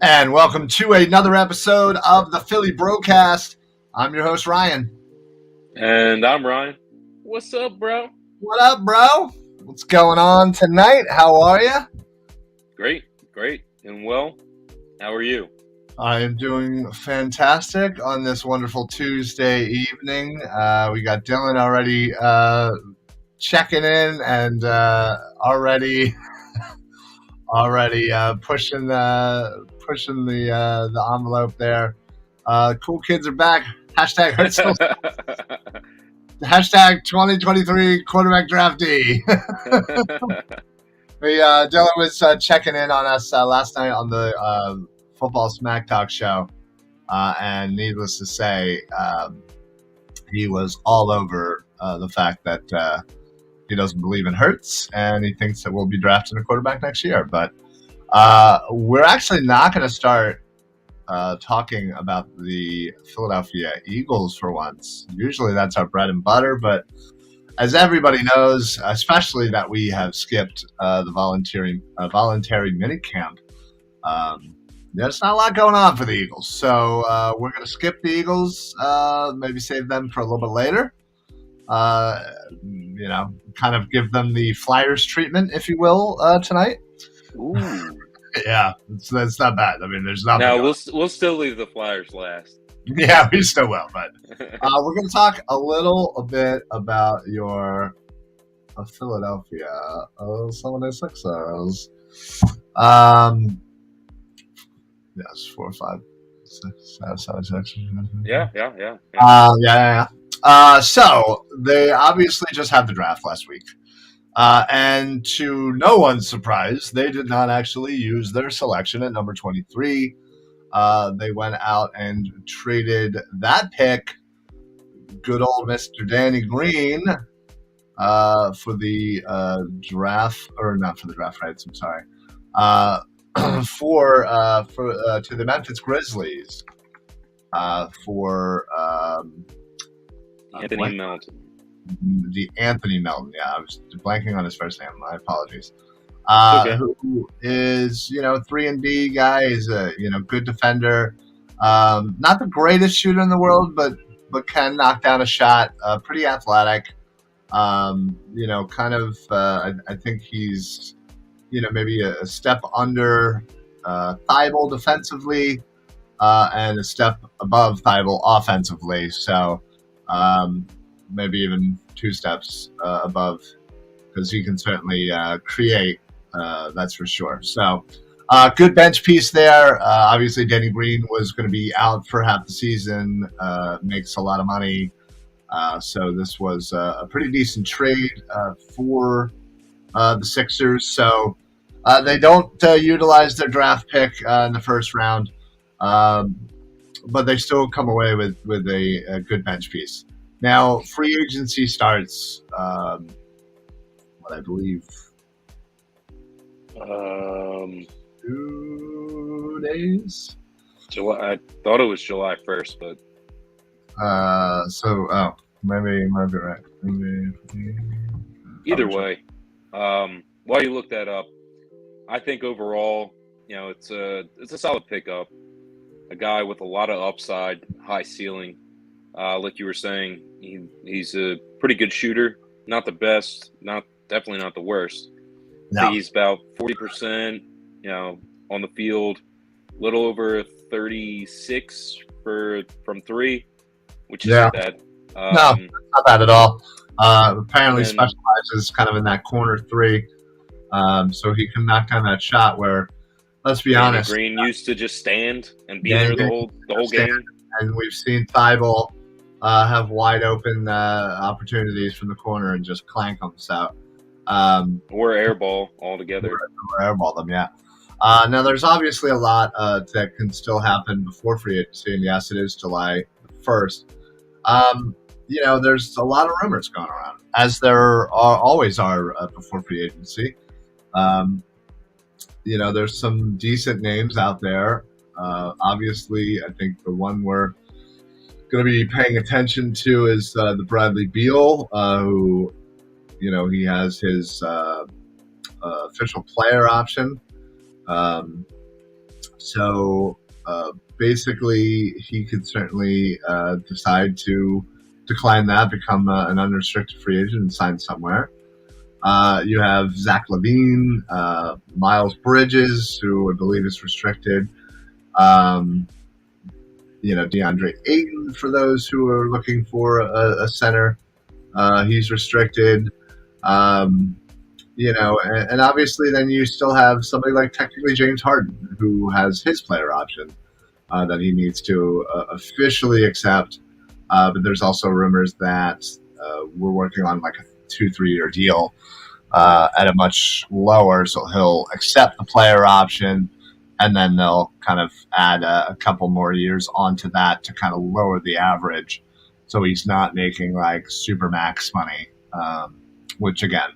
And welcome to another episode of the Philly BroCast. I'm your host, Ryan. And I'm Ryan. What's up, bro? What up, bro? What's going on tonight? How are you? Great. And well, how are you? I am doing fantastic on this wonderful Tuesday evening. We got Dylan already checking in and already pushing the envelope there. Cool kids are back. Hashtag hurt still. Hashtag 2023 quarterback draftee. Dylan was checking in on us last night on the Football Smack Talk show, and needless to say, he was all over the fact that he doesn't believe in Hurts, and he thinks that we'll be drafting a quarterback next year. But we're actually not going to start talking about the Philadelphia Eagles for once. Usually that's our bread and butter, but as everybody knows, especially that we have skipped the voluntary minicamp, there's not a lot going on for the Eagles. So we're going to skip the Eagles, maybe save them for a little bit later. Kind of give them the Flyers treatment, if you will, tonight. Ooh. Yeah, it's not bad. I mean, there's nothing. No, we'll still leave the Flyers last. Yeah, we still will, but we're going to talk a little bit about your Philadelphia 76ers. Yes, 4, 5, 6, 7, 6. Yeah. So they obviously just had the draft last week. And to no one's surprise, they did not actually use their selection at number 23. They went out and traded that pick, good old Mr. Danny Green, for the draft, or not for the draft rights, I'm sorry, to the Memphis Grizzlies for Anthony Melton. The Anthony Melton, yeah, I was blanking on his first name. My apologies. Okay. Who is 3-and-D guy? He's a good defender. Not the greatest shooter in the world, but can knock down a shot. Pretty athletic. I think he's maybe a step under Thibault defensively, and a step above Thibault offensively. So. Maybe even 2 steps above, because he can certainly create, that's for sure. So good bench piece there. Obviously, Danny Green was going to be out for half the season, makes a lot of money. So this was a pretty decent trade for the Sixers. So they don't utilize their draft pick in the first round, but they still come away with a good bench piece. Now, free agency starts, I believe, 2 days? July. I thought it was July 1st, but... maybe you might be right. Either way, while you look that up, I think overall, it's a solid pickup. A guy with a lot of upside, high ceiling. Like you were saying, he's a pretty good shooter. Not the best, definitely not the worst. No. I think he's about 40%, on the field. A little over 36 from 3, which isn't bad. No, not bad at all. Apparently specializes kind of in that corner 3, so he can knock down that shot where, let's be honest, Green used to just stand and be there the whole game. And we've seen Thibault have wide open opportunities from the corner and just clank them. So, or airball altogether. Or airball them, yeah. Now, there's obviously a lot that can still happen before free agency, and yes, it is July 1st. There's a lot of rumors going around, as there always are before free agency. There's some decent names out there. Obviously, I think the one we're going to be paying attention to is the Bradley Beal, who, he has his official player option. So basically, he could certainly decide to decline that, become an unrestricted free agent, and sign somewhere. You have Zach Levine, Miles Bridges, who I believe is restricted. Um, DeAndre Ayton, for those who are looking for a center, he's restricted. Um, and obviously then you still have somebody like technically James Harden, who has his player option that he needs to officially accept. But there's also rumors that we're working on like a 2-3 year deal at a much lower, so he'll accept the player option, and then they'll kind of add a couple more years onto that to kind of lower the average, so he's not making like super max money, which again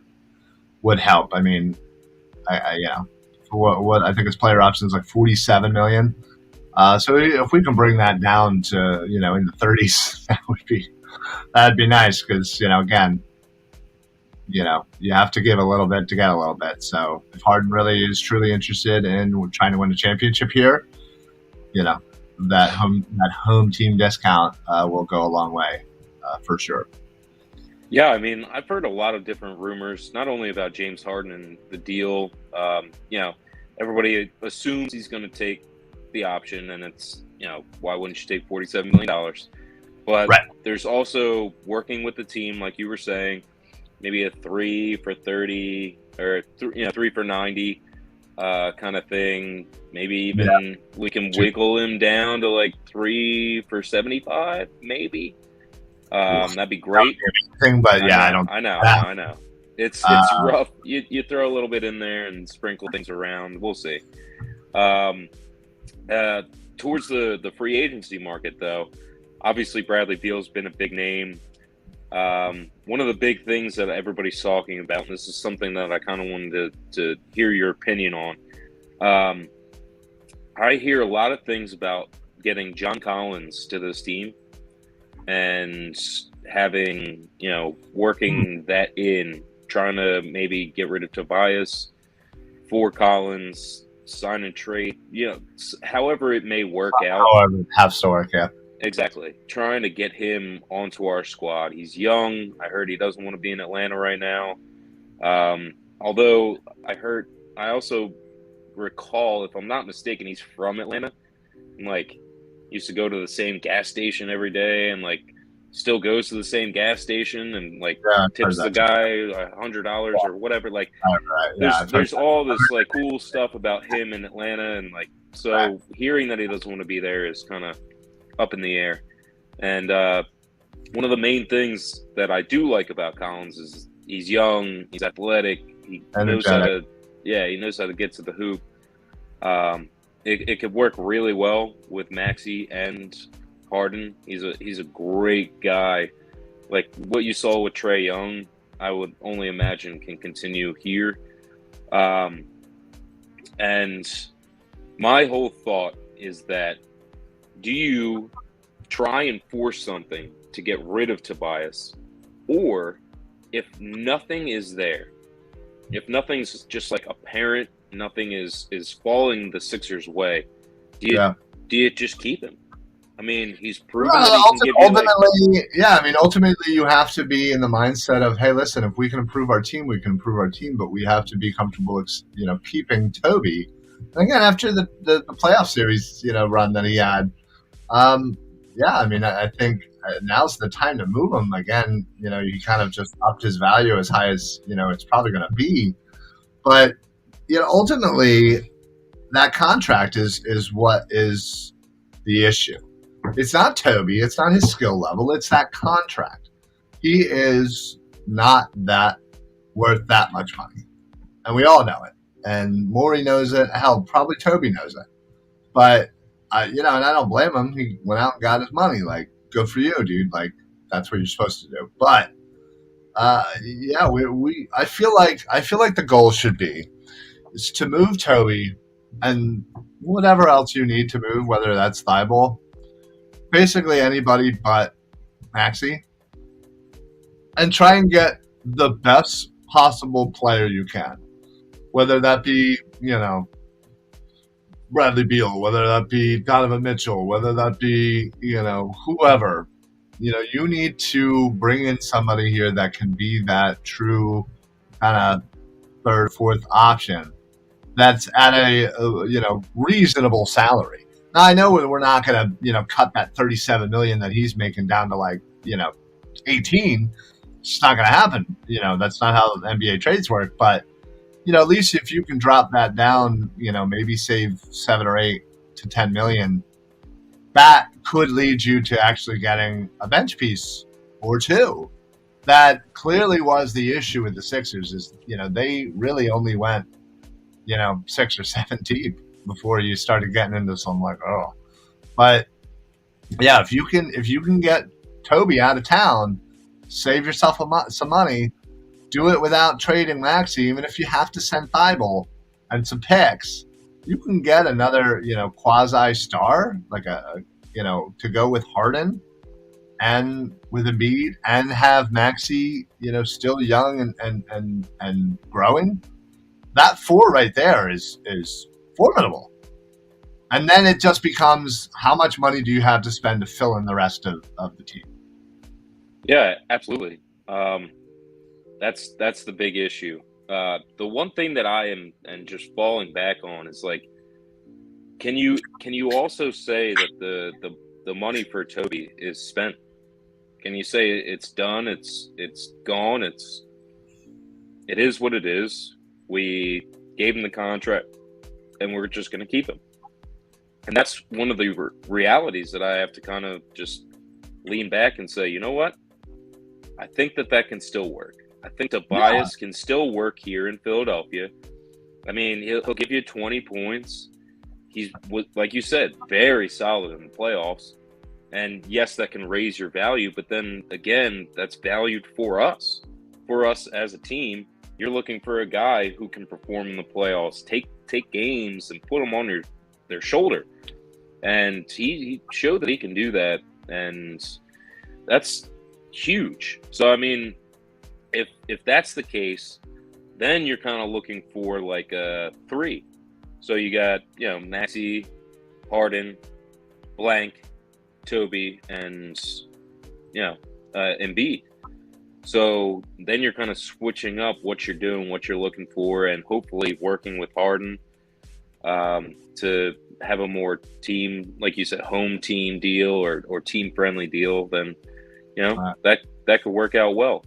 would help. I mean, what I think his player option is like 47 million. So if we can bring that down to in the 30s, that'd be nice, because again, you have to give a little bit to get a little bit. So if Harden really is truly interested in trying to win a championship here, that home team discount will go a long way for sure. Yeah, I mean, I've heard a lot of different rumors, not only about James Harden and the deal. Everybody assumes he's going to take the option, and it's, why wouldn't you take $47 million? But right. There's also working with the team, like you were saying, maybe a 3 for 30 or 3 for 90 kind of thing. Maybe even we can wiggle him down to like 3 for 75, maybe. That'd be great. But I know. It's rough. You throw a little bit in there and sprinkle things around. We'll see. Towards the free agency market, though, obviously Bradley Beal's been a big name. One of the big things that everybody's talking about, and this is something that I kind of wanted to hear your opinion on. I hear a lot of things about getting John Collins to this team and having, working that in, trying to maybe get rid of Tobias for Collins, sign and trade, however it may work out. However it has to work out. Exactly. Trying to get him onto our squad. He's young. I heard he doesn't want to be in Atlanta right now. Although I also recall, if I'm not mistaken, he's from Atlanta. And, used to go to the same gas station every day, and still goes to the same gas station and tips the guy $100 or whatever. There's all this cool stuff about him in Atlanta, and so hearing that he doesn't want to be there is kind of up in the air. And one of the main things that I do like about Collins is he's young, he's athletic, he knows how to get to the hoop. It could work really well with Maxey and Harden. He's a great guy. Like what you saw with Trae Young, I would only imagine can continue here. And my whole thought is that, do you try and force something to get rid of Tobias? Or if nothing is there, if nothing's just apparent, nothing is falling the Sixers' way, do you just keep him? I mean, he's proven that he can give you ultimately you have to be in the mindset of, hey, listen, if we can improve our team, we can improve our team, but we have to be comfortable, keeping Toby. And again, after the playoff series, run that he had, I think now's the time to move him. Again, he kind of just upped his value as high as, it's probably going to be. But, ultimately, that contract is what is the issue. It's not Toby. It's not his skill level. It's that contract. He is not that worth that much money. And we all know it. And Morey knows it. Hell, probably Toby knows it. But, and I don't blame him. He went out and got his money. Good for you, dude. That's what you're supposed to do. But, I feel like the goal should be is to move Toby and whatever else you need to move, whether that's Thibault, basically anybody but Maxey, and try and get the best possible player you can. Whether that be, Bradley Beal, whether that be Donovan Mitchell, whether that be, whoever, you need to bring in somebody here that can be that true kind of third, fourth option that's at a reasonable salary. Now I know we're not going to cut that 37 million that he's making down to 18. It's not going to happen. That's not how NBA trades work. But at least if you can drop that down, maybe save 7 or 8 to 10 million, that could lead you to actually getting a bench piece or two. That clearly was the issue with the Sixers is, they really only went, 6 or 7 deep before you started getting into some but yeah, if you can get Toby out of town, save yourself some money, do it without trading Maxey, even if you have to send Thibault and some picks, you can get another, quasi star, to go with Harden and with Embiid and have Maxey, still young and growing. That 4 right there is formidable. And then it just becomes, how much money do you have to spend to fill in the rest of the team? Yeah, absolutely. That's the big issue. The one thing that I am and just falling back on is can you also say that the money for Toby is spent? Can you say it's done? It's gone. It is what it is. We gave him the contract, and we're just going to keep him. And that's one of the realities that I have to kind of just lean back and say, you know what? I think that can still work. I think Tobias can still work here in Philadelphia. I mean, he'll give you 20 points. He's, like you said, very solid in the playoffs. And yes, that can raise your value, but then again, that's valued for us as a team. You're looking for a guy who can perform in the playoffs, take games and put them on their shoulder. And he showed that he can do that, and that's huge. So I mean, if that's the case, then you're kind of looking for a 3. So you got, Maxey, Harden, blank, Toby, and Embiid. So then you're kind of switching up what you're doing, what you're looking for, and hopefully working with Harden to have a more team, like you said, home team deal or team friendly deal. Then that could work out well.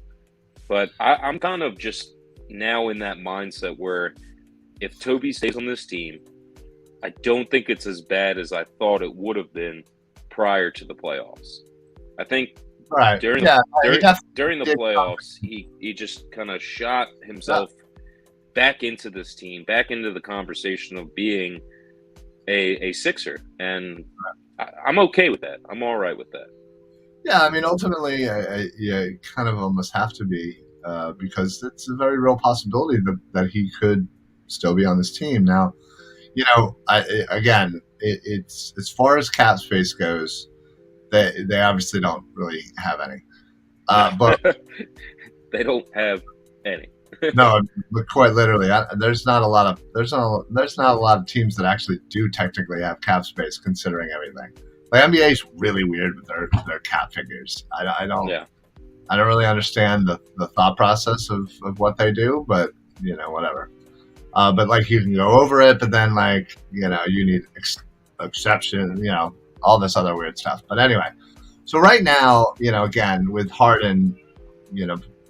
But I'm kind of just now in that mindset where if Toby stays on this team, I don't think it's as bad as I thought it would have been prior to the playoffs. I think during the playoffs, he just kind of shot himself back into this team, back into the conversation of being a Sixer. And I'm okay with that. I'm all right with that. Yeah, I mean, ultimately, you kind of almost have to be because it's a very real possibility that he could still be on this team. Now, it's as far as cap space goes, they obviously don't really have any. But they don't have any. No, but quite literally, there's not a lot of teams that actually do technically have cap space, considering everything. The NBA is really weird with their cap figures. I don't really understand the thought process of what they do, but whatever. But you can go over it, but then you need exception, all this other weird stuff. But anyway, so right now, again with Harden,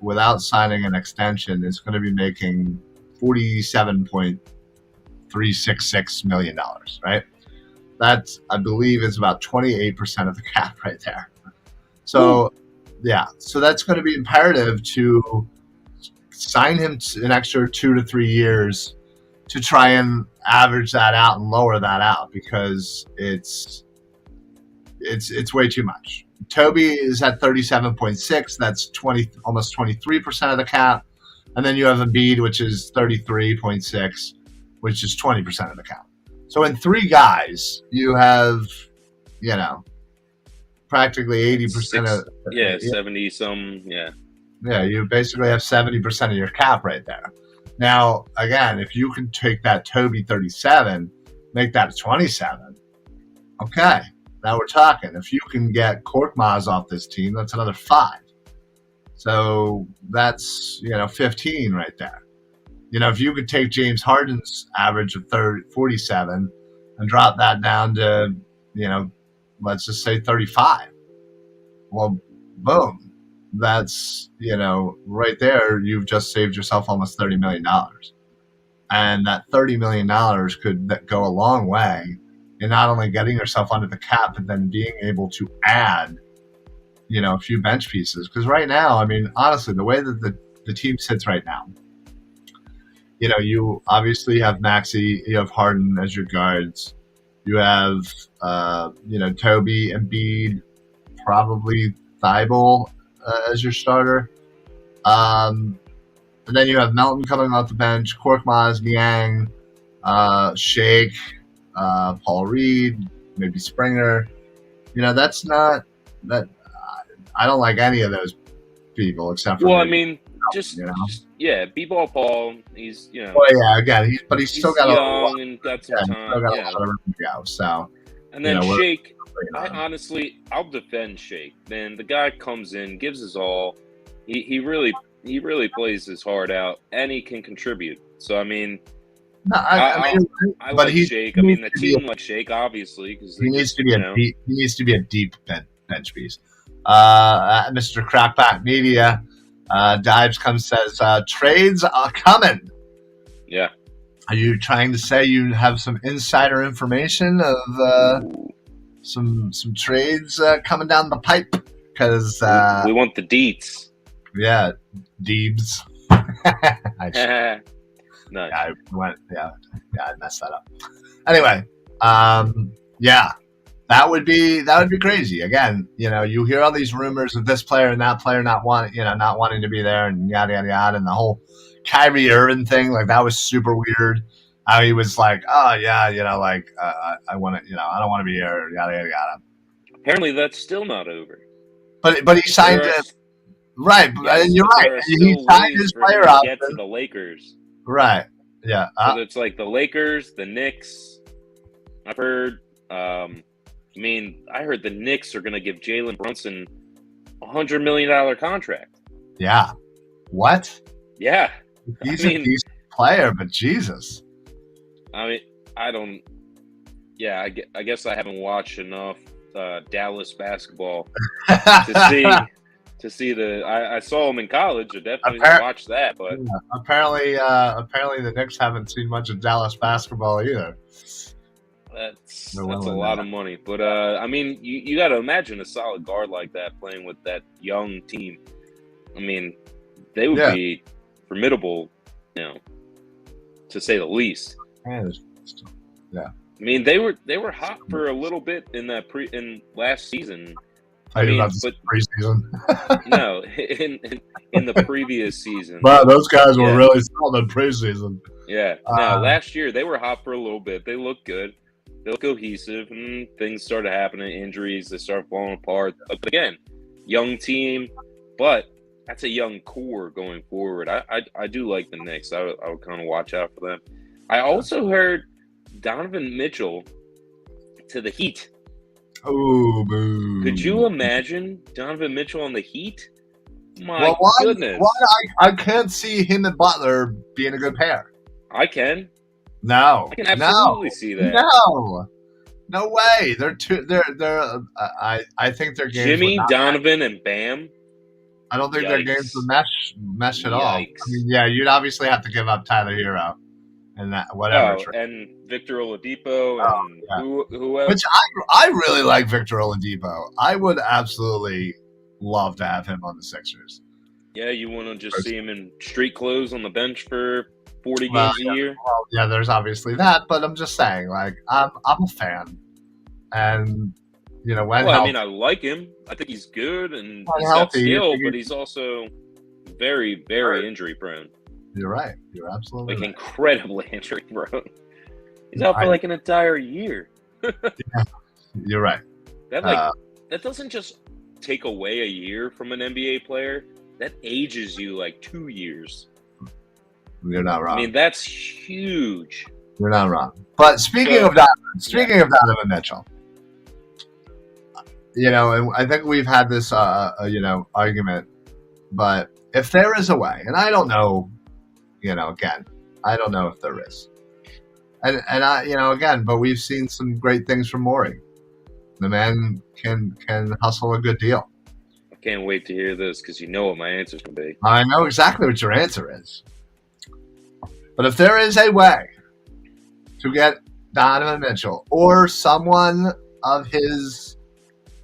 without signing an extension, is going to be making $47.366 million, right? That's, I believe, is about 28% of the cap right there. So, so that's going to be imperative to sign him an extra 2 to 3 years to try and average that out and lower that out, because it's way too much. Toby is at 37.6. That's almost 23% of the cap. And then you have Embiid, which is 33.6, which is 20% of the cap. So in 3 guys, you have, practically 80% of 70 some, Yeah, you basically have 70% of your cap right there. Now, again, if you can take that Toby 37 make that a 27. Okay, now we're talking. If you can get Korkmaz off this team, that's another 5. So that's 15 right there. If you could take James Harden's average of 47 and drop that down to, let's just say 35. Well, boom. That's, right there, you've just saved yourself almost $30 million. And that $30 million could go a long way in not only getting yourself under the cap, but then being able to add, a few bench pieces. Because right now, I mean, honestly, the way that the team sits right now, you obviously have Maxey, you have Harden as your guards. You have, Toby, Embiid, probably Thibault as your starter. And then you have Melton coming off the bench, Korkmaz, Niang, Shake, Paul Reed, maybe Springer. That's not that. I don't like any of those people except for. Well, I mean, B-ball Paul. He's Well, yeah, again, he's still got young and got some time. Still got a lot of room to go. So. And then Shake. I'll defend Shake. Man, the guy comes in, gives his all. He really plays his heart out, and he can contribute. So I mean, I like Shake. I mean, the team like Shake, obviously, because he needs to be a deep bench piece. Mr. Crackback Media, Dives says trades are coming. Yeah. Are you trying to say you have some insider information of some trades coming down the pipe? Because we want the deets. Yeah, Deebs. No. I messed that up. Anyway, that would be crazy. Again, you hear all these rumors of this player and that player not wanting to be there and yada yada yada, and the whole Kyrie Irving thing, like that was super weird. How he was like, oh yeah, I want to, I don't want to be here, yada yada yada. Apparently, that's still not over. But he signed it. Right, and you're right. He signed his player option. Get to the Lakers. Right. Yeah. So it's like the Lakers, the Knicks. I've heard. I heard the Knicks are going to give Jalen Brunson $100 million contract. Yeah. What? Yeah. He's a decent player, but Jesus. I mean, I don't. Yeah, I guess I haven't watched enough Dallas basketball to see the. I saw him in college. I definitely watched that, but apparently the Knicks haven't seen much of Dallas basketball either. That's a lot of money, but you got to imagine a solid guard like that playing with that young team. I mean, they would be formidable, to say the least. Yeah. I mean, they were hot for a little bit in last season. Preseason. No, in the previous season. Wow, those guys were really solid in preseason. Yeah. No, last year they were hot for a little bit. They looked good. They looked cohesive, and things started happening. Injuries, they started falling apart. But again, young team, but that's a young core going forward. I do like the Knicks. I would kind of watch out for them. I also heard Donovan Mitchell to the Heat. Oh, boo. Could you imagine Donovan Mitchell on the Heat? My goodness. I can't see him and Butler being a good pair. I can. No. I can absolutely see that. No way. I think their games Jimmy, Donovan, and Bam. I don't think their games would mesh at all. I mean, you'd obviously have to give up Tyler Hero and that whatever. And Victor Oladipo and whoever. Which I really like Victor Oladipo. I would absolutely love to have him on the Sixers. Yeah, you want to just see him in street clothes on the bench for 40 games a year? Well, yeah, there's obviously that, but I'm just saying, like, I'm a fan. And, I like him. I think he's good and he's got skill, but he's also very, very injury prone. You're right. You're absolutely right. Incredibly injury prone. He's out for an entire year. Yeah, you're right. That doesn't just take away a year from an NBA player. That ages you 2 years. You're not wrong. I mean, that's huge. You're not wrong. But speaking of Donovan Mitchell, and I think we've had this, argument. But if there is a way, and I don't know, again, I don't know if there is, and I, again, but we've seen some great things from Morey. The man can hustle a good deal. I can't wait to hear this because you know what my answer's going to be. I know exactly what your answer is. But if there is a way to get Donovan Mitchell or someone of his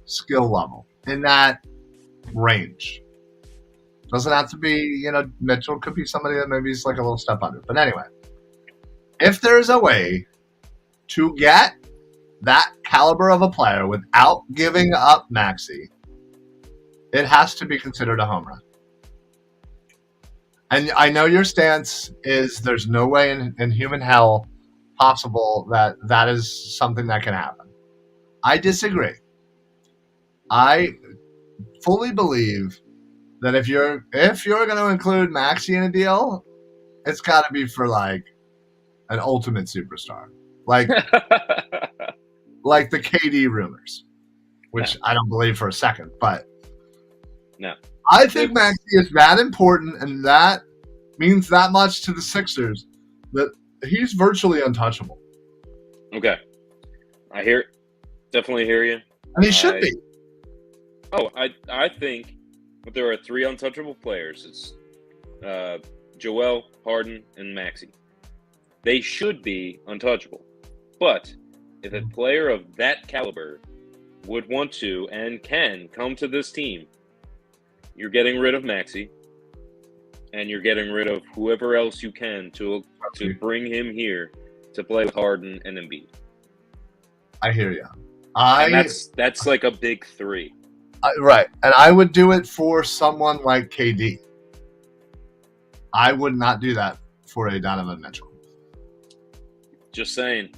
skill level in that range, doesn't have to be, Mitchell could be somebody that maybe is like a little step under. But anyway, if there's a way to get that caliber of a player without giving up Maxey, it has to be considered a home run. And I know your stance is there's no way in human hell possible that is something that can happen. I disagree. I fully believe that if you're going to include Maxey in a deal, it's got to be for like an ultimate superstar, like like the KD rumors, which I don't believe for a second. But no, I think Maxey is that important, and that means that much to the Sixers that he's virtually untouchable. Okay, definitely hear you, and he should be. Oh, I think that there are three untouchable players. It's Joel, Harden, and Maxey. They should be untouchable. But if a player of that caliber would want to and can come to this team, you're getting rid of Maxey, and you're getting rid of whoever else you can to bring him here to play with Harden and Embiid. I hear you. And that's like a big three. Right. And I would do it for someone like KD. I would not do that for a Donovan Mitchell. Just saying.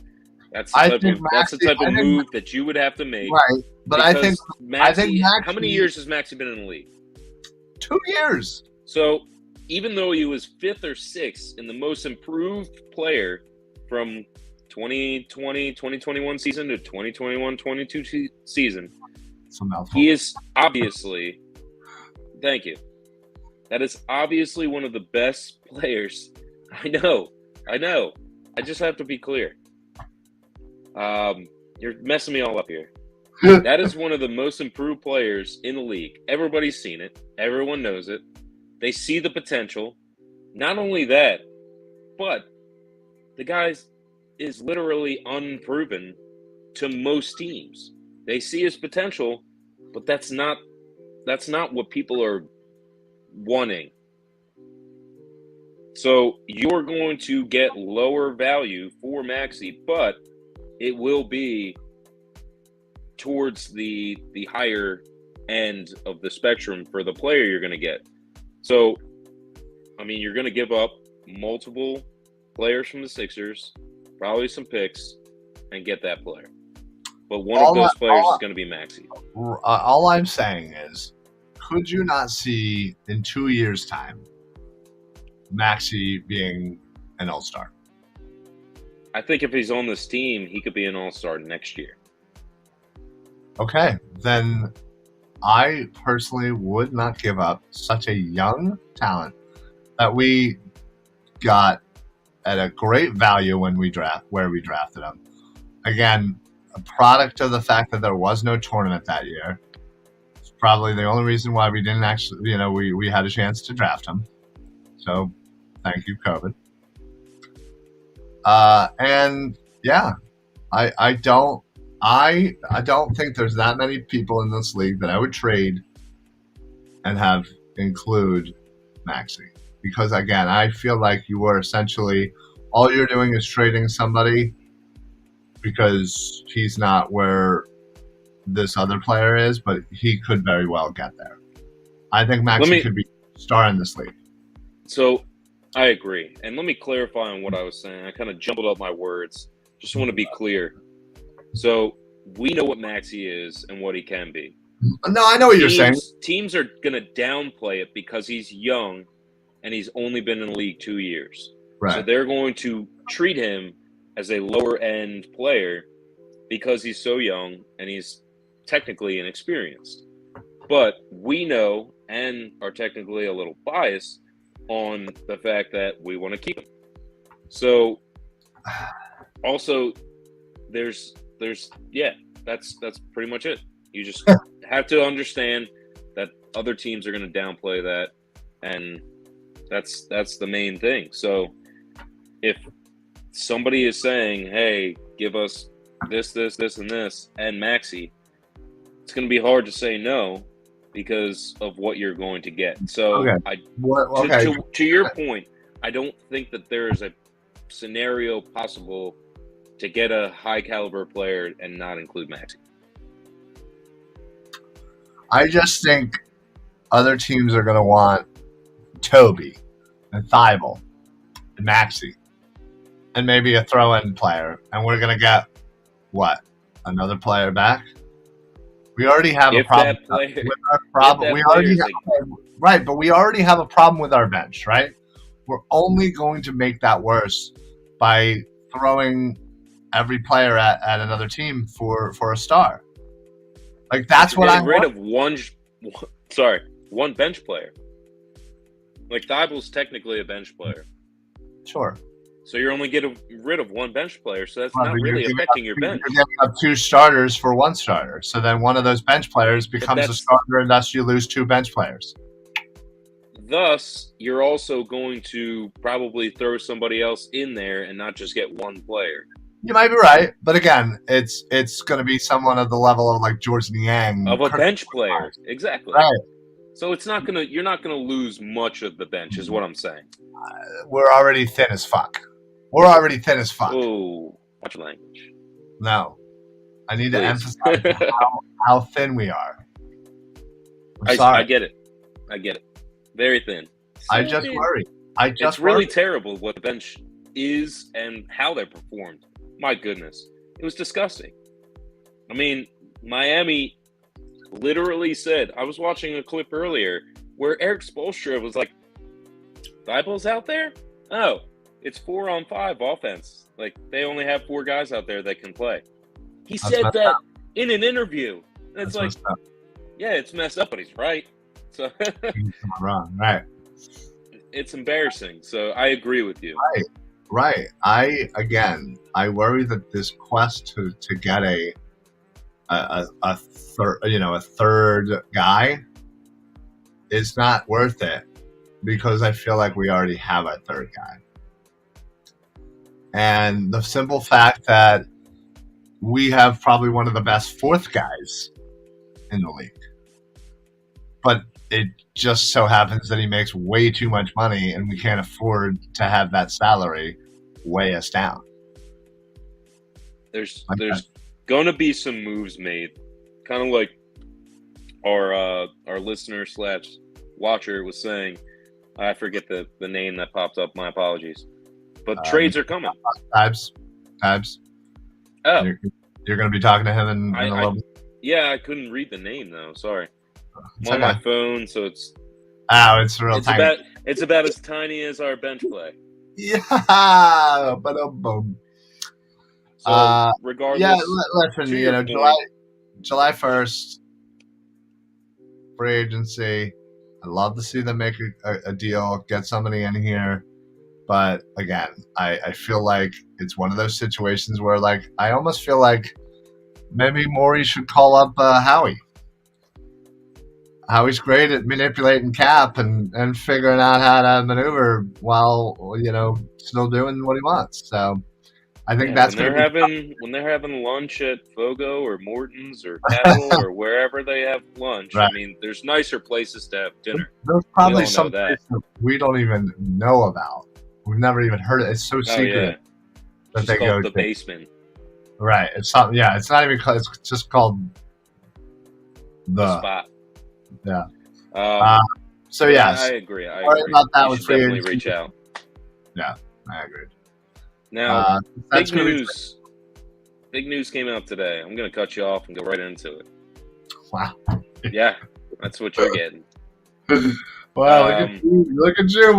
That's the type of move that you would have to make. Right. But I think Maxey, how many years has Maxey been in the league? 2 years. So even though he was fifth or sixth in the most improved player from 2020-2021 season to 2021-22 season, he is obviously – thank you. That is obviously one of the best players. I know. I just have to be clear. You're messing me all up here. That is one of the most improved players in the league. Everybody's seen it. Everyone knows it. They see the potential. Not only that, but the guy is literally unproven to most teams. They see his potential, but that's not what people are wanting. So you're going to get lower value for Maxey, but it will be towards the higher end of the spectrum for the player you're going to get. So, I mean, you're going to give up multiple players from the Sixers, probably some picks, and get that player. But one of those players is going to be Maxey. All I'm saying is, could you not see in 2 years' time Maxey being an all-star? I think if he's on this team, he could be an all-star next year. Okay, then I personally would not give up such a young talent that we got at a great value where we drafted him. Again, a product of the fact that there was no tournament that year. It's probably the only reason why we didn't actually, we had a chance to draft him. So, thank you, COVID. And yeah, I don't think there's that many people in this league that I would trade and include Maxey. Because again, I feel like you are essentially, all you're doing is trading somebody because he's not where this other player is, but he could very well get there. I think Maxey could be a star in this league. So I agree. And let me clarify on what I was saying. I kind of jumbled up my words. Just want to be clear. So we know what Maxey is and what he can be. No, I know what you're saying. Teams are going to downplay it because he's young and he's only been in the league 2 years. Right. So they're going to treat him as a lower end player because he's so young and he's technically inexperienced. But we know and are technically a little biased on the fact that we want to keep him. So also there's that's pretty much it. You just have to understand that other teams are going to downplay that, and that's the main thing. So if somebody is saying, "Hey, give us this, and this, and Maxey," it's going to be hard to say no because of what you're going to get. So, to your point, I don't think that there is a scenario possible to get a high caliber player and not include Maxey. I just think other teams are going to want Toby and Thibault and Maxey and maybe a throw-in player, and we're going to get what? Another player back? We already have a problem with our problem. We already have a problem with our bench, right? We're only going to make that worse by throwing every player at another team for a star. Like, that's what I'm rid of one bench player. Like, Thibault's technically a bench player. Sure. So you're only getting rid of one bench player, so that's not really affecting your bench. You're giving up 2 starters for 1 starter. So then one of those bench players becomes a starter, and thus you lose 2 bench players. Thus, you're also going to probably throw somebody else in there and not just get one player. You might be right, but again, it's going to be someone of the level of like George Niang of a bench player, exactly. Right. So you're not gonna lose much of the bench, is what I'm saying. We're already thin as fuck. Oh, watch language. No, I need to emphasize how thin we are. I'm sorry. I get it. Very thin. I just worry. It's really terrible what the bench is and how they performed. My goodness. It was disgusting. I mean, Miami literally said, I was watching a clip earlier where Eric Spoelstra was like, Thibault's out there? Oh, it's 4-on-5 offense. Like, they only have 4 guys out there that can play. He said that in an interview. And it's like, yeah, it's messed up, but he's right. So he's not wrong, right? It's embarrassing. So I agree with you. Right. I worry that this quest to get a third guy is not worth it because I feel like we already have a third guy. And the simple fact that we have probably one of the best 4th guys in the league. But it just so happens that he makes way too much money and we can't afford to have that salary weigh us down. There's going to be some moves made, kind of like our listener / watcher was saying. I forget the name that popped up. My apologies. But trades are coming. Tibbs. Oh. You're going to be talking to him in a little bit? Yeah, I couldn't read the name, though. Sorry. I'm on my phone, so it's... Oh, it's real tiny. It's about as tiny as our bench play. Yeah, boom. So, regardless... Yeah, listen, July 1st, free agency. I'd love to see them make a deal, get somebody in here. But, again, I feel like it's one of those situations where, like, I almost feel like maybe Morey should call up Howie. Howie's great at manipulating cap and figuring out how to maneuver while, still doing what he wants. So I think that's when they're having lunch at Fogo or Morton's or Cattle or wherever they have lunch. Right. I mean, there's nicer places to have dinner. There's probably some places we don't even know about. We've never even heard it. It's so secret that they go to the basement. Right. It's not. Yeah. It's not even called. It's just called the spot. Yeah. So yes, I agree. About that with definitely reach out. Yeah, I agree. Now, big news. Big news came out today. I'm going to cut you off and go right into it. Wow. Yeah, that's what you're getting. Wow, look at you.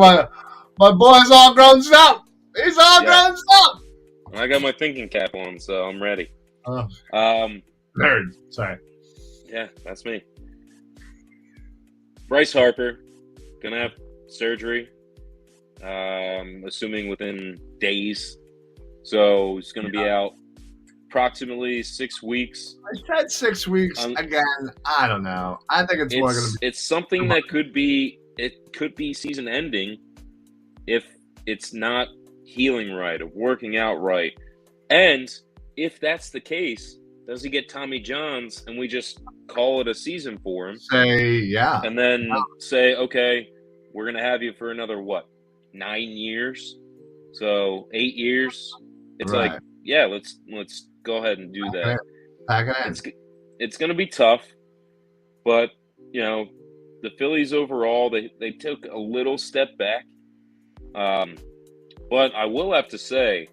My boy's all grown up. He's all grown up. I got my thinking cap on, so I'm ready. Oh, Um, nerd. Sorry. yeah, that's me. Bryce Harper gonna have surgery, assuming within days. So he's gonna be out approximately 6 weeks. I said 6 weeks. Again, I don't know. I think it's more going to be. It's something that could be season ending if it's not healing right or working out right. And if that's the case, does he get Tommy John's and we just call it a season for him? Say, yeah. And then say, okay, we're going to have you for another, 9 years? So 8 years? It's Right. like, yeah, let's go ahead and do that. Pack it in. It's going to be tough, but, the Phillies overall, they took a little step back. But I will have to say,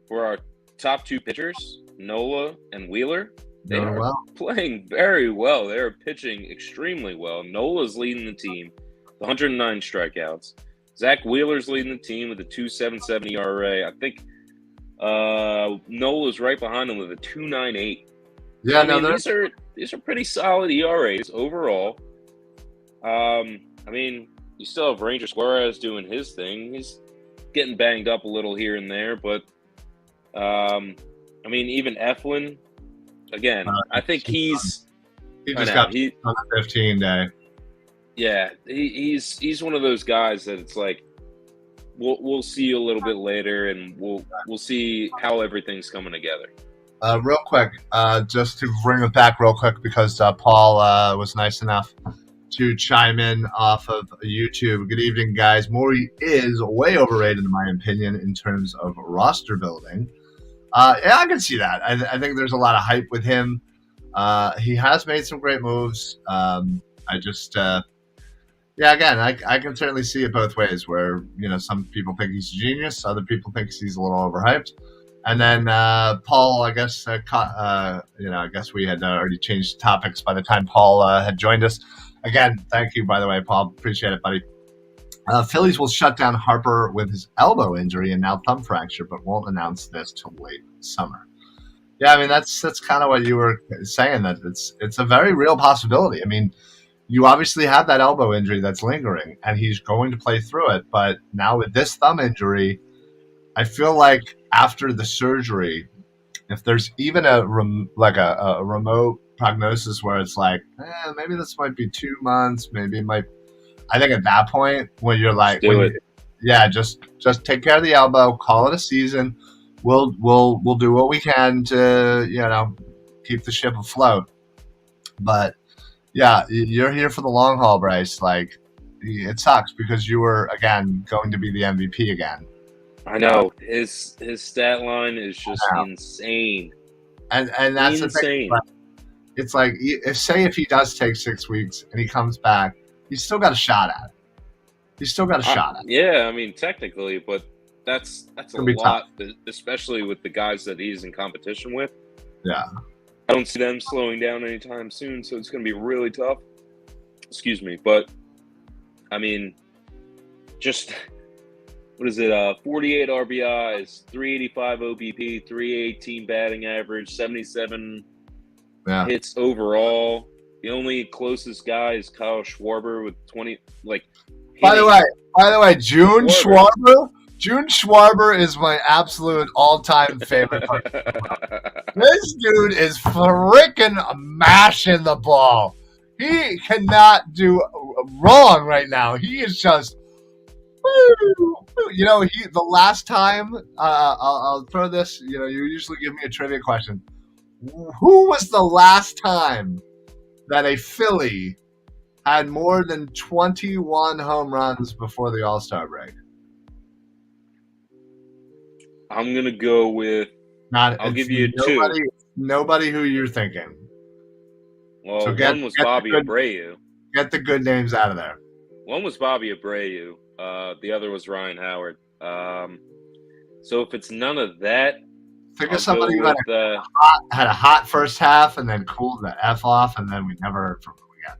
for our top two pitchers, Nola and Wheeler, they are playing very well. They are pitching extremely well. Nola's leading the team, 109 strikeouts. Zach Wheeler's leading the team with a 2.77 ERA. I think Nola's right behind him with a 2.98. Yeah, these are pretty solid ERAs overall. You still have Ranger Suarez doing his thing. He's getting banged up a little here and there, but even Eflin, again, I think he just got on the 15 day. Yeah, he's one of those guys that it's like we'll see you a little bit later, and we'll see how everything's coming together. Real quick, just to bring it back real quick, because Paul was nice enough to chime in off of YouTube. Good evening, guys. Morey is way overrated, in my opinion, in terms of roster building. Yeah, I can see that. I think there's a lot of hype with him. He has made some great moves. Again, I can certainly see it both ways, where, some people think he's a genius, other people think he's a little overhyped. And then Paul, I guess, I guess we had already changed topics by the time Paul had joined us. Again, thank you, by the way, Paul. Appreciate it, buddy. Phillies will shut down Harper with his elbow injury and now thumb fracture, but won't announce this till late summer. Yeah, that's kind of what you were saying, that it's a very real possibility. You obviously have that elbow injury that's lingering, and he's going to play through it. But now with this thumb injury, I feel like after the surgery, if there's even a remote prognosis where it's like, maybe this might be 2 months, maybe it might. I think at that point, when you're like, just take care of the elbow, call it a season. We'll do what we can to keep the ship afloat. But yeah, you're here for the long haul, Bryce. Like, it sucks because you were again going to be the MVP again. I know his stat line is just insane, and that's insane. The thing. It's like, if he does take 6 weeks and he comes back, he's still got a shot at it. Yeah, technically, but that's a lot, especially with the guys that he's in competition with. Yeah, I don't see them slowing down anytime soon, so it's going to be really tough. Excuse me, but just. What is it? 48 RBIs, 385 OBP, 318 batting average, 77 hits overall. The only closest guy is Kyle Schwarber with 20. By the way, June Schwarber is my absolute all-time favorite player. This dude is freaking mashing the ball. He cannot do wrong right now. He is just. The last time, I'll throw this, you usually give me a trivia question. Who was the last time that a Philly had more than 21 home runs before the All-Star break? I'm going to go with, I'll give you two. Nobody who you're thinking. Well, so one was Bobby Abreu. Get the good names out of there. One was Bobby Abreu. The other was Ryan Howard. So if it's none of that, think of somebody who had a hot first half and then cooled the F off, and then we never heard from them again.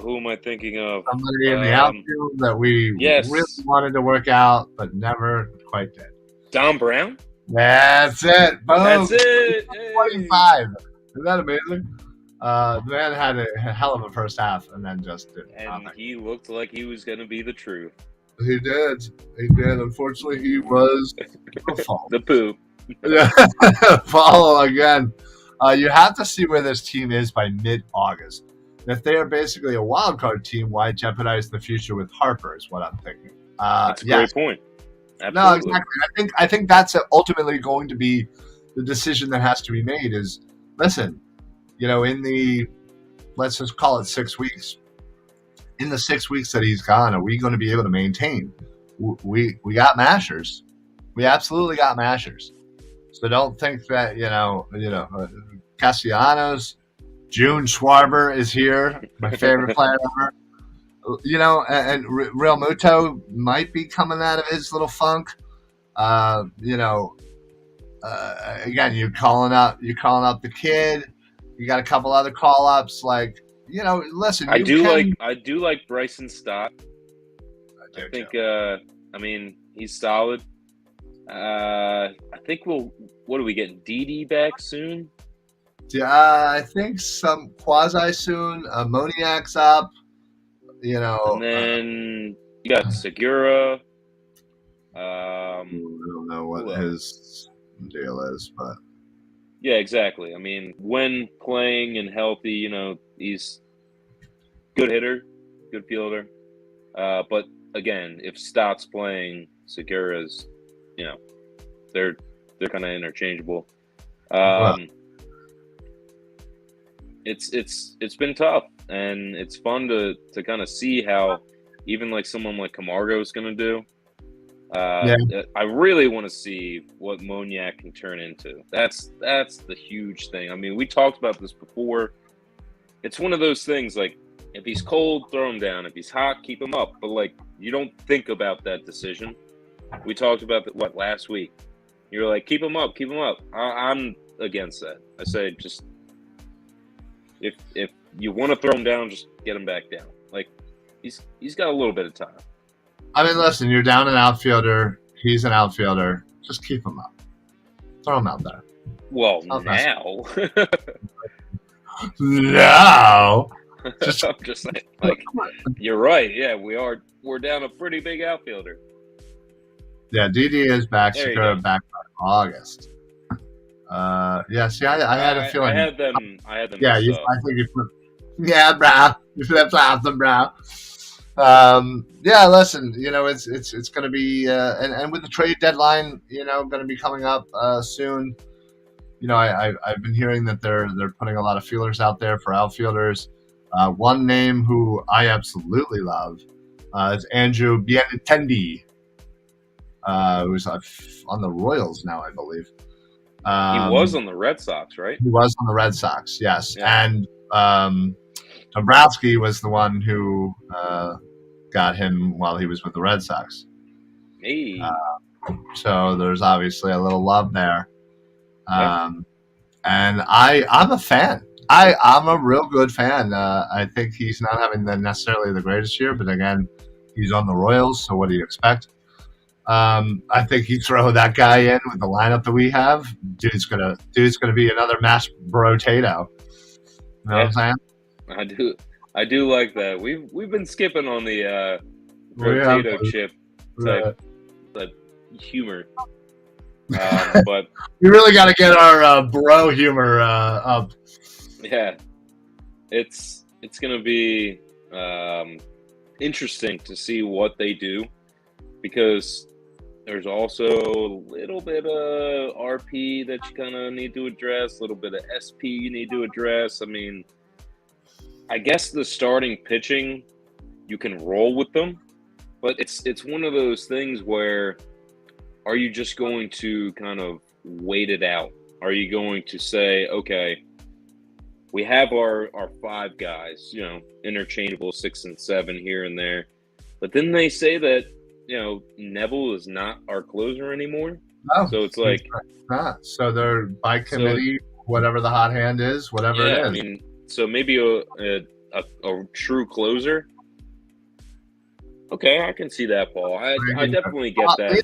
Who am I thinking of? Somebody in the outfield that we really wanted to work out, but never quite did. Don Brown? That's it. Boom. That's it. Hey. 25. Isn't that amazing? The man had a hell of a first half and then just did And nothing. he looked like he was going to be the truth. He did. He did. Unfortunately, he was The poop. Yeah. Follow again. You have to see where this team is by mid-August. If they are basically a wild card team, why jeopardize the future with Harper? Is what I'm thinking. That's a great point. Absolutely. No, exactly. I think that's ultimately going to be the decision that has to be made. Is listen, in the let's just call it 6 weeks. In the 6 weeks that he's gone, are we going to be able to maintain? We got mashers. We absolutely got mashers. So don't think that Castellanos, June Schwarber is here, my favorite player ever. And Real Muto might be coming out of his little funk. Again, you're calling out the kid. You got a couple other call ups, listen. I do like Bryson Stott. I think. He's solid. I think what are we getting? DD back soon? Yeah, I think some quasi soon. Moniak's up. And then you got Segura. I don't know what his deal is, but yeah, exactly. When playing and healthy, he's good hitter, good fielder. But again, if Stott's playing, Segura's, they're kind of interchangeable. It's been tough, and it's fun to kind of see how even like someone like Camargo is going to do. I really want to see what Moniak can turn into. That's the huge thing. We talked about this before. It's one of those things, like, if he's cold, throw him down. If he's hot, keep him up. But, like, you don't think about that decision. We talked about last week. You're like, keep him up. I'm against that. I say just if you want to throw him down, just get him back down. Like, he's got a little bit of time. Listen, you're down an outfielder. He's an outfielder. Just keep him up. Throw him out there. Well, now. No. I'm just saying, like, you're right. Yeah, we're down a pretty big outfielder. Yeah, DD is back. Segura back by August. See, I had a feeling. I had them. Yeah, I think you put. Yeah, bro. You flipped them, bro. Listen, it's going to be, and with the trade deadline, going to be coming up soon. I've been hearing that they're putting a lot of feelers out there for outfielders. One name who I absolutely love is Andrew Benintendi, who's on the Royals now, I believe. He was on the Red Sox, right? He was on the Red Sox, yes. Yeah. And Dombrowski was the one who got him while he was with the Red Sox. Hey. So there's obviously a little love there. And I'm a fan. I'm a real good fan. I think he's not having necessarily the greatest year, but again, he's on the Royals, so what do you expect? I think you throw that guy in with the lineup that we have, dude's gonna be another mashed potato. You know what I'm saying? I do like that. We've been skipping on the potato chip type humor. But we really got to get our bro humor up. Yeah, it's gonna be interesting to see what they do, because there's also a little bit of RP that you kind of need to address, a little bit of SP you need to address. I guess the starting pitching, you can roll with them, but it's one of those things where, are you just going to kind of wait it out? Are you going to say, okay, we have our 5 guys, interchangeable 6 and 7 here and there, but then they say that, Neville is not our closer anymore. No, so it's like not. So they're by committee, whatever the hot hand is, whatever it is. So maybe a true closer. Okay, I can see that, Paul. I definitely get that.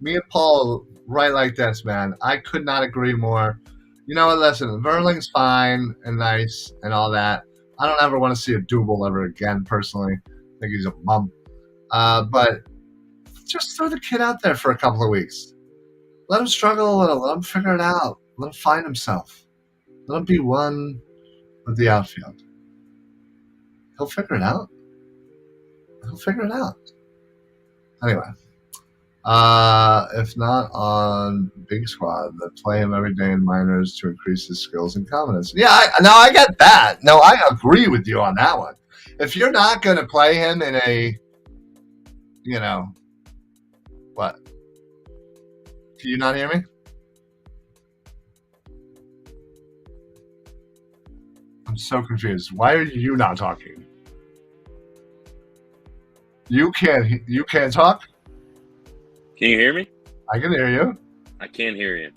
Me and Paul right like this, man. I could not agree more. You know what? Listen, Verling's fine and nice and all that. I don't ever want to see a Double ever again, personally. I think he's a bum. But just throw the kid out there for a couple of weeks. Let him struggle a little. Let him figure it out. Let him find himself. Let him be one with the outfield. He'll figure it out. He'll figure it out. Anyway, if not on Big Squad, then play him every day in minors to increase his skills and confidence. Yeah, I get that. No, I agree with you on that one. If you're not going to play him in a, what? Can you not hear me? I'm so confused. Why are you not talking? You can't talk? Can you hear me? I can hear you. I can't hear you.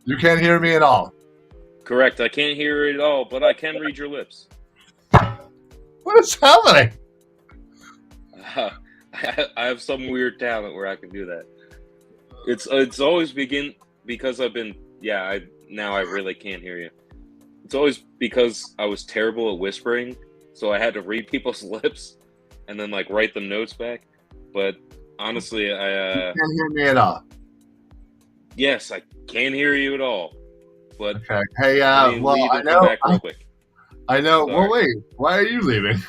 You can't hear me at all. Correct. I can't hear it at all, but I can read your lips. What is happening? I have some weird talent where I can do that. It's always because I've been now I really can't hear you. It's always because I was terrible at whispering, so I had to read people's lips and then like write them notes back. But honestly, you can't hear me at all. Yes, I can't hear you at all. But okay. Hey, well, I know. I know. Sorry. Well, wait. Why are you leaving?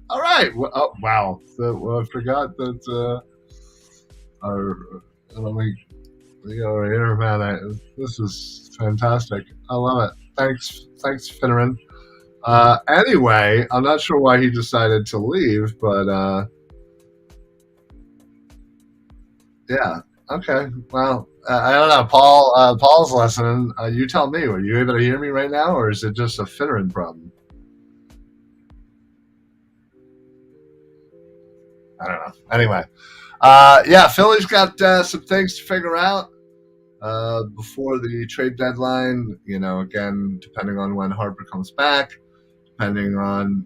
All right. Well, oh, wow. I forgot that. Let me go over here, man. This is fantastic. I love it. Thanks, Fineran. Anyway, I'm not sure why he decided to leave, but yeah. Okay. Well, I don't know. Paul's listening. You tell me. Are you able to hear me right now, or is it just a Fineran problem? I don't know. Anyway, Philly's got some things to figure out before the trade deadline. Again, depending on when Harper comes back, depending on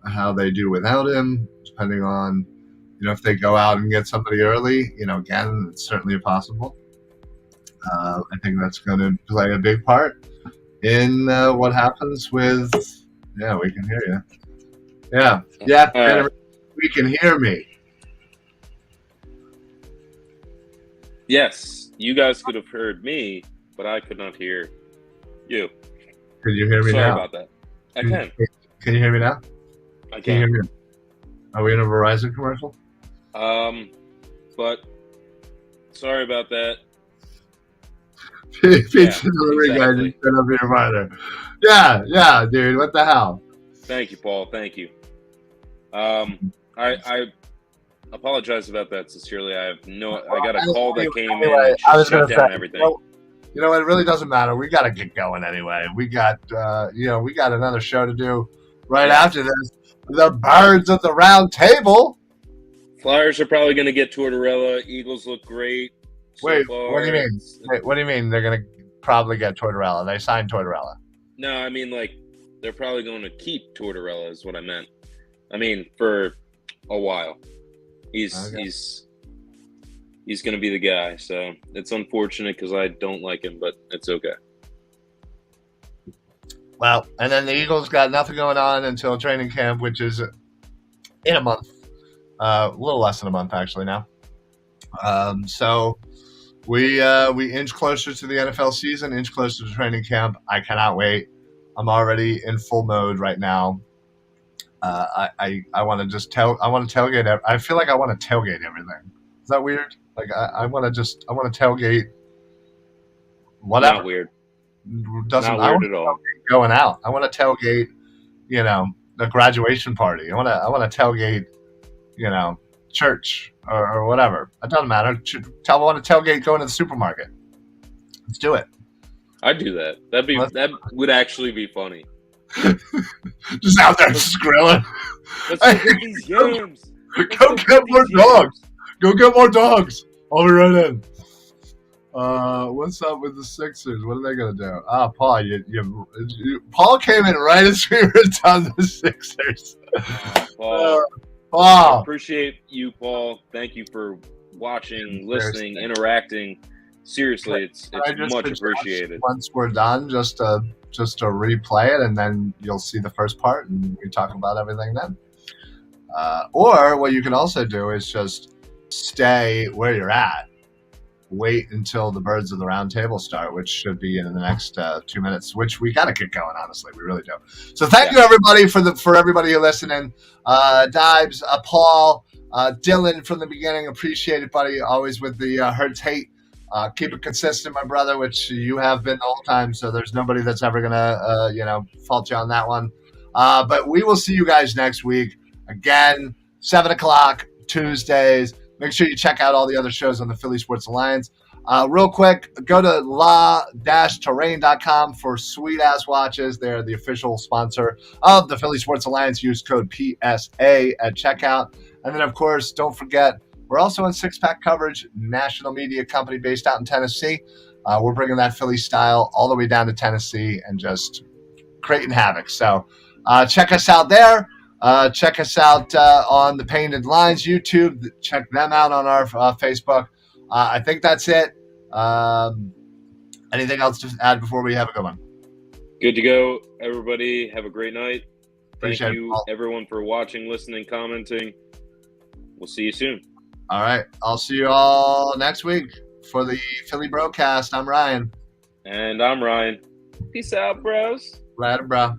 how they do without him, depending on if they go out and get somebody early. Again, it's certainly possible. I think that's going to play a big part in what happens with. Yeah, we can hear you. Yeah. We can hear me. Yes, you guys could have heard me, but I could not hear you. Can you hear me Sorry now? about that. I can. Can you hear me now? I Can you can. hear me? Are we in a Verizon commercial? But sorry about that. Pizza delivery guy just set up your monitor. Yeah, dude. What the hell? Thank you, Paul. Thank you. I apologize about that sincerely. I got a call that came in and shut down everything. It really doesn't matter. We got to get going anyway. We got another show to do right after this. The Birds of the Round Table. Flyers are probably going to get Tortorella. Eagles look great. Wait, what do you mean? What do you mean they're going to probably get Tortorella? They signed Tortorella. No, I mean, they're probably going to keep Tortorella is what I meant. I mean, for a while. He's going to be the guy. So it's unfortunate because I don't like him, but it's okay. Well, and then the Eagles got nothing going on until training camp, which is in a month. A little less than a month, actually, now. So we inch closer to the NFL season, inch closer to training camp. I cannot wait. I'm already in full mode right now. I want to just I want to tailgate. I feel like I want to tailgate everything. Is that weird? Like I want to tailgate whatever. Not weird. Doesn't Not weird at all. Going out. I want to tailgate. The graduation party. I want to tailgate. Church or whatever. It doesn't matter. I want to tailgate going to the supermarket. Let's do it. I'd do that. That would actually be funny. Just out there grilling. Let's go get these yams. Go get more dogs. Go get more dogs. I'll be right in. What's up with the Sixers? What are they gonna do? Paul, Paul came in right as we were done the Sixers. Paul. Paul. I appreciate you, Paul. Thank you for watching, Seriously. listening, interacting. Seriously, it's I just much suggest appreciated. once we're done, just to replay it, and then you'll see the first part, and we talk about everything then. Or what you can also do is just stay where you're at. Wait until the Birds of the Round Table start, which should be in the next 2 minutes. Which we got to get going. Honestly, we really do. So thank you everybody for everybody who listening. Dibes, Paul, Dylan from the beginning. Appreciate it, buddy. Always with the Hurts hate. Keep it consistent, my brother, which you have been the whole time. So there's nobody that's ever gonna fault you on that one. But we will see you guys next week again, 7:00 Tuesdays. Make sure you check out all the other shows on the Philly Sports Alliance. Real quick, go to la-terrain.com for sweet-ass watches. They're the official sponsor of the Philly Sports Alliance. Use code PSA at checkout. And then, of course, don't forget, we're also on Six Pack Coverage, national media company based out in Tennessee. We're bringing that Philly style all the way down to Tennessee and just creating havoc. So check us out there. Check us out on the Painted Lines YouTube. Check them out on our Facebook. I think that's it. Anything else to add before we have a good one? Good to go, everybody. Have a great night. Appreciate Thank you, everyone, for watching, listening, commenting. We'll see you soon. All right. I'll see you all next week for the Philly BroCast. I'm Ryan. And I'm Ryan. Peace out, bros. Later, bro.